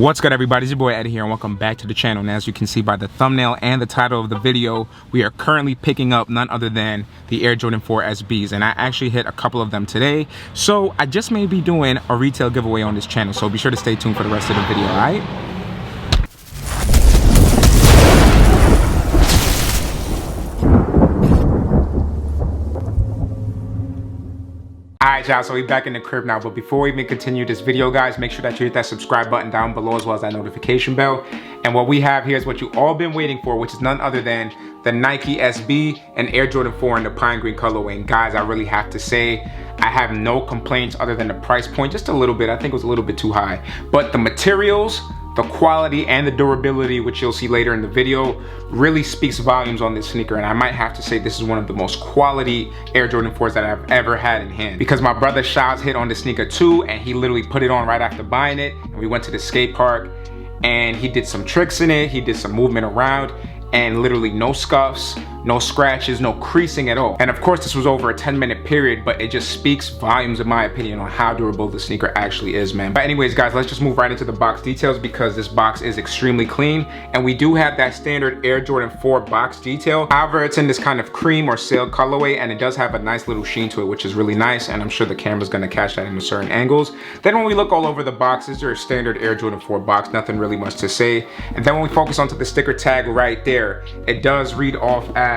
What's good, everybody? It's your boy Ed here, and welcome back to the channel. And as you can see by the thumbnail and the title of the video, we are currently picking up none other than the Air Jordan 4 SBs, and I actually hit a couple of them today. So I just may be doing a retail giveaway on this channel, so be sure to stay tuned for the rest of the video, all right? Alright y'all, so we back in the crib now, but before we even continue this video, guys, make sure that you hit that subscribe button down below as well as that notification bell. And what we have here is what you all been waiting for, which is none other than the Nike SB and Air Jordan 4 in the pine green colorway. And guys, I really have to say, I have no complaints other than the price point, just a little bit. I think it was a little bit too high. But the materials, the quality, and the durability, which you'll see later in the video, really speaks volumes on this sneaker. And I might have to say this is one of the most quality Air Jordan 4s that I've ever had in hand, because my brother Shaz hit on the sneaker too, and he literally put it on right after buying it. And we went to the skate park and he did some tricks in it. He did some movement around, and literally no scuffs, no scratches, no creasing at all. And of course, this was over a 10-minute period, but it just speaks volumes in my opinion on how durable the sneaker actually is, man. But anyways, guys, let's just move right into the box details, because this box is extremely clean. And we do have that standard Air Jordan 4 box detail. However, it's in this kind of cream or sail colorway, and it does have a nice little sheen to it, which is really nice. And I'm sure the camera's gonna catch that in certain angles. Then when we look all over the box, this is your standard Air Jordan 4 box, nothing really much to say. And then when we focus onto the sticker tag right there, it does read off as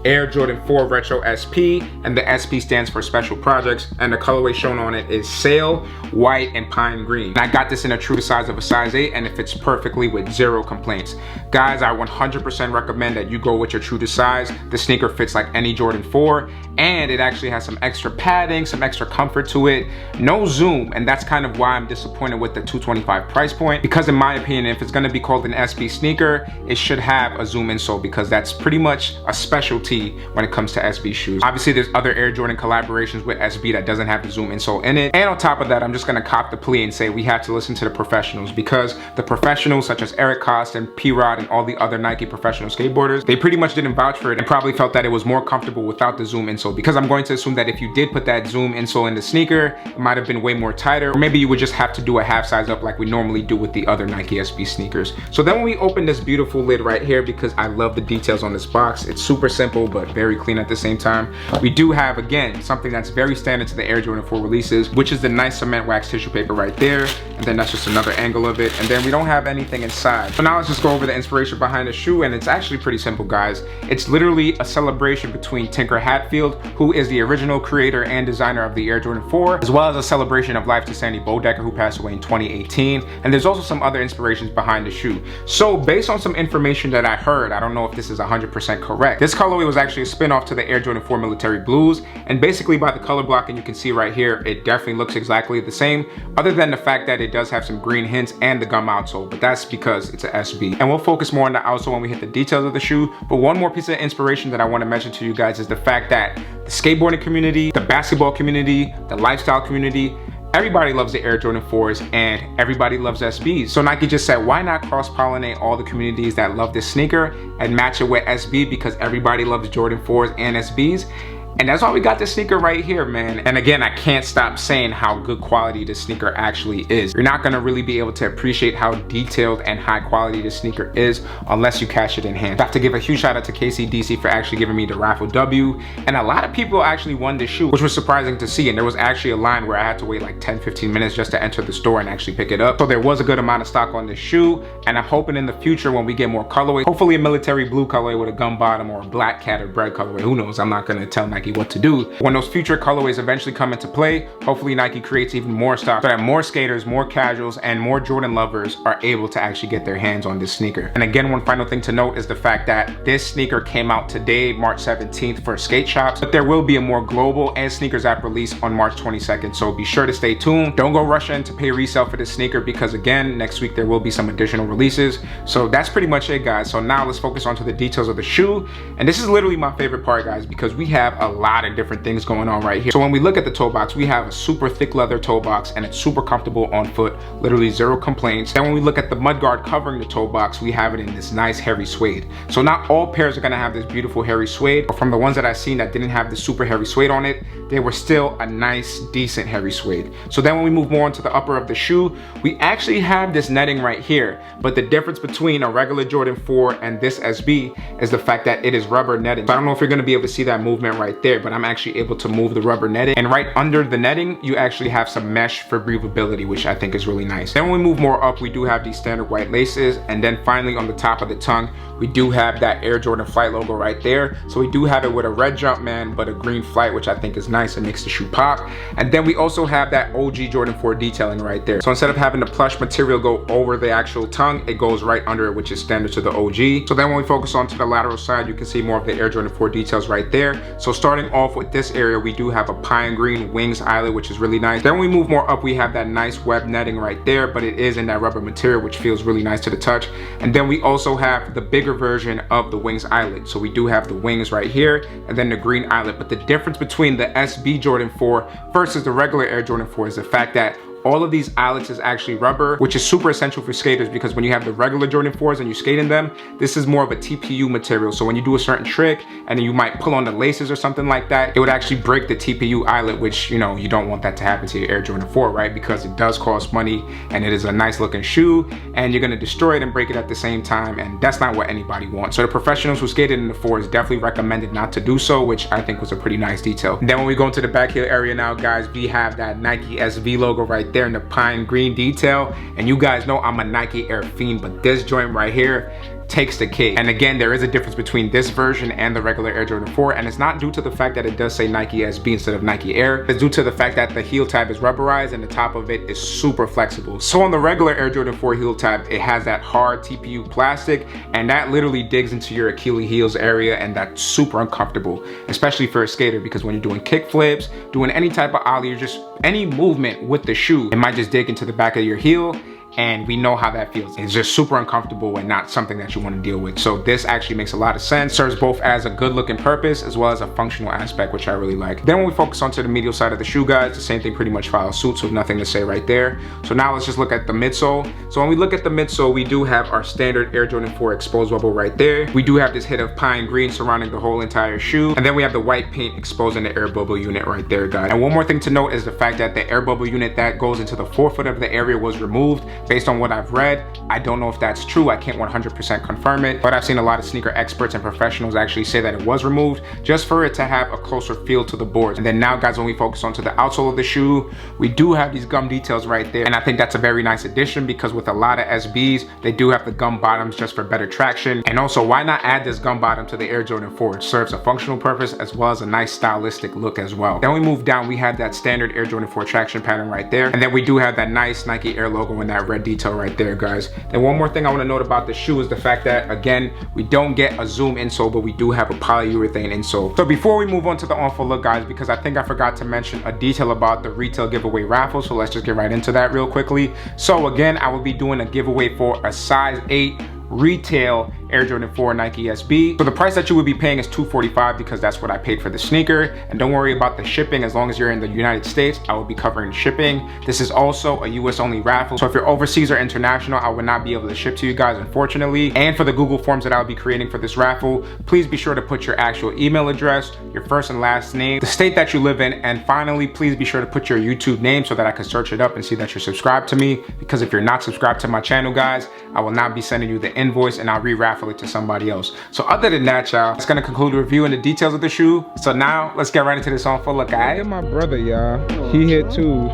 Air Jordan 4 Retro SP, and the SP stands for Special Projects, and the colorway shown on it is sail, white, and pine green. And I got this in a true to size of a size 8, and it fits perfectly with zero complaints. Guys, I 100% recommend that you go with your true to size. The sneaker fits like any Jordan 4, and it actually has some extra padding, some extra comfort to it. No zoom, and that's kind of why I'm disappointed with the $225 price point, because in my opinion, if it's gonna be called an SB sneaker, it should have a zoom insole, because that's pretty much a specialty when it comes to SB shoes. Obviously, there's other Air Jordan collaborations with SB that doesn't have the zoom insole in it. And on top of that, I'm just gonna cop the plea and say we have to listen to the professionals, because the professionals such as Eric Kost and P-Rod and all the other Nike professional skateboarders, they pretty much didn't vouch for it and probably felt that it was more comfortable without the zoom insole, because I'm going to assume that if you did put that zoom insole in the sneaker, it might have been way more tighter, or maybe you would just have to do a half size up like we normally do with the other Nike SB sneakers. So then when we open this beautiful lid right here, because I love the details on this box, it's super simple but very clean at the same time. We do have, again, something that's very standard to the Air Jordan 4 releases, which is the nice cement wax tissue paper right there. And then that's just another angle of it. And then we don't have anything inside. So now let's just go over the inspiration behind the shoe. And it's actually pretty simple, guys. It's literally a celebration between Tinker Hatfield, who is the original creator and designer of the Air Jordan 4, as well as a celebration of life to Sandy Bodecker, who passed away in 2018. And there's also some other inspirations behind the shoe. So based on some information that I heard, I don't know if this is 100% correct, this colorway was actually a spin-off to the Air Jordan 4 Military Blues, and basically by the color blocking you can see right here, it definitely looks exactly the same, other than the fact that it does have some green hints and the gum outsole, but that's because it's an SB. And we'll focus more on the outsole when we hit the details of the shoe. But one more piece of inspiration that I want to mention to you guys is the fact that the skateboarding community, the basketball community, the lifestyle community, everybody loves the Air Jordan 4s and everybody loves SBs. So Nike just said, why not cross-pollinate all the communities that love this sneaker and match it with SB, because everybody loves Jordan 4s and SBs. And that's why we got this sneaker right here, man. And again, I can't stop saying how good quality this sneaker actually is. You're not gonna really be able to appreciate how detailed and high quality this sneaker is unless you catch it in hand. I have to give a huge shout out to KCDC for actually giving me the raffle W. And a lot of people actually won this shoe, which was surprising to see. And there was actually a line where I had to wait like 10-15 minutes just to enter the store and actually pick it up. So there was a good amount of stock on this shoe. And I'm hoping in the future when we get more colorways, hopefully a military blue colorway with a gum bottom, or a black cat or bread colorway, who knows, I'm not gonna tell Nike what to do. When those future colorways eventually come into play, hopefully Nike creates even more stock so that more skaters, more casuals, and more Jordan lovers are able to actually get their hands on this sneaker. And again, one final thing to note is the fact that this sneaker came out today, March 17th for skate shops, but there will be a more global and sneakers app release on March 22nd. So be sure to stay tuned. Don't go rush in to pay resale for this sneaker, because again, next week there will be some additional releases. So that's pretty much it, guys. So now let's focus onto the details of the shoe. And this is literally my favorite part, guys, because we have a lot of different things going on right here. So when we look at the toe box, we have a super thick leather toe box and it's super comfortable on foot, literally zero complaints. Then when we look at the mudguard covering the toe box, we have it in this nice hairy suede. So not all pairs are gonna have this beautiful hairy suede, but from the ones that I've seen that didn't have the super hairy suede on it, they were still a nice, decent hairy suede. So then when we move more into the upper of the shoe, we actually have this netting right here, but the difference between a regular Jordan 4 and this SB is the fact that it is rubber netting. So I don't know if you're gonna be able to see that movement right there, but I'm actually able to move the rubber netting. And right under the netting, you actually have some mesh for breathability, which I think is really nice. Then when we move more up, we do have these standard white laces. And then finally on the top of the tongue, we do have that Air Jordan Flight logo right there. So we do have it with a red Jumpman, but a green Flight, which I think is nice. It makes the shoe pop. And then we also have that OG Jordan 4 detailing right there. So instead of having the plush material go over the actual tongue, it goes right under it, which is standard to the OG. So then when we focus on to the lateral side, you can see more of the Air Jordan 4 details right there. So starting off with this area, we do have a pine green wings eyelet, which is really nice. Then when we move more up, we have that nice web netting right there, but it is in that rubber material, which feels really nice to the touch. And then we also have the bigger version of the wings eyelet. So we do have the wings right here and then the green eyelet. But the difference between the SB Jordan 4 versus the regular Air Jordan 4 is the fact that all of these eyelets is actually rubber, which is super essential for skaters because when you have the regular Jordan 4s and you skate in them, this is more of a TPU material. So when you do a certain trick and then you might pull on the laces or something like that, it would actually break the TPU eyelet, which, you know, you don't want that to happen to your Air Jordan 4, right? Because it does cost money and it is a nice looking shoe and you're gonna destroy it and break it at the same time, and that's not what anybody wants. So the professionals who skated in the 4s definitely recommended not to do so, which I think was a pretty nice detail. And then when we go into the back heel area now, guys, we have that Nike SV logo right there in the pine green detail, and you guys know I'm a Nike Air fiend, but this joint right here takes the cake. And again, there is a difference between this version and the regular Air Jordan 4, and it's not due to the fact that it does say Nike SB instead of Nike Air. It's due to the fact that the heel tab is rubberized and the top of it is super flexible. So on the regular Air Jordan 4 heel tab, it has that hard TPU plastic, and that literally digs into your Achilles heels area, and that's super uncomfortable, especially for a skater, because when you're doing kick flips, doing any type of ollie, or just any movement with the shoe, it might just dig into the back of your heel, and we know how that feels. It's just super uncomfortable and not something that you want to deal with. So this actually makes a lot of sense, serves both as a good looking purpose as well as a functional aspect, which I really like. Then when we focus onto the medial side of the shoe, guys, the same thing pretty much follows suit, so nothing to say right there. So now let's just look at the midsole. So when we look at the midsole, we do have our standard Air Jordan 4 exposed bubble right there. We do have this hit of pine green surrounding the whole entire shoe, and then we have the white paint exposing the air bubble unit right there, guys. And one more thing to note is the fact that the air bubble unit that goes into the forefoot of the area was removed. Based on what I've read, I don't know if that's true. I can't 100% confirm it, but I've seen a lot of sneaker experts and professionals actually say that it was removed just for it to have a closer feel to the boards. And then now, guys, when we focus onto the outsole of the shoe, we do have these gum details right there, and I think that's a very nice addition because with a lot of SBs, they do have the gum bottoms just for better traction. And also, why not add this gum bottom to the Air Jordan 4? It serves a functional purpose as well as a nice stylistic look as well. Then we move down, we have that standard Air Jordan 4 traction pattern right there, and then we do have that nice Nike Air logo in that red detail right there, guys. And one more thing I want to note about the shoe is the fact that, again, we don't get a zoom insole, but we do have a polyurethane insole. So before we move on to the on-foot look, guys, because I think I forgot to mention a detail about the retail giveaway raffle, so let's just get right into that real quickly. So again, I will be doing a giveaway for a size 8 retail Air Jordan 4 Nike SB. So the price that you would be paying is $245 because that's what I paid for the sneaker. And don't worry about the shipping. As long as you're in the United States, I will be covering shipping. This is also a US only raffle. So if you're overseas or international, I would not be able to ship to you guys, unfortunately. And for the Google Forms that I'll be creating for this raffle, please be sure to put your actual email address, your first and last name, the state that you live in, and finally, please be sure to put your YouTube name so that I can search it up and see that you're subscribed to me. Because if you're not subscribed to my channel, guys, I will not be sending you the invoice and I'll re-raffle it to somebody else. So other than that, y'all, it's gonna conclude the review and the details of the shoe. So now let's get right into this on-foot look. I got my brother, y'all. He here too,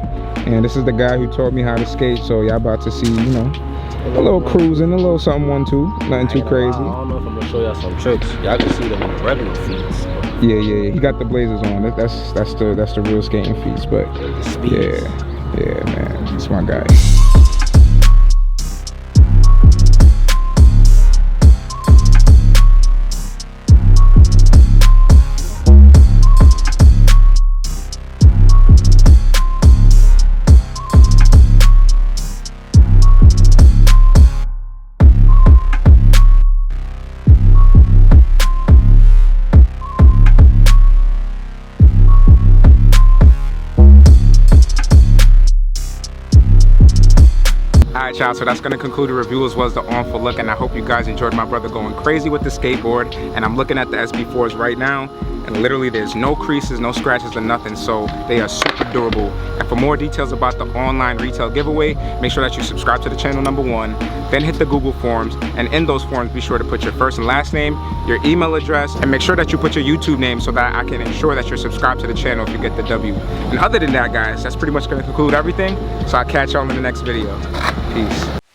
and this is the guy who taught me how to skate. So y'all about to see, you know, a little cruising, a little something 1-2, nothing too crazy. I don't know if I'm gonna show y'all some tricks. Y'all can see them on regular feet. Yeah. He got the blazers on. That's the real skating feet. But yeah, man, that's my guy. Alright y'all, so that's gonna conclude the review as well as the on-foot look, and I hope you guys enjoyed my brother going crazy with the skateboard. And I'm looking at the SB4s right now, and literally there's no creases, no scratches or nothing, so they are super durable. And for more details about the online retail giveaway, make sure that you subscribe to the channel, #1, then hit the Google Forms, and in those forms be sure to put your first and last name, your email address, and make sure that you put your YouTube name so that I can ensure that you're subscribed to the channel if you get the W. And other than that guys, that's pretty much gonna conclude everything, so I'll catch y'all in the next video. Peace.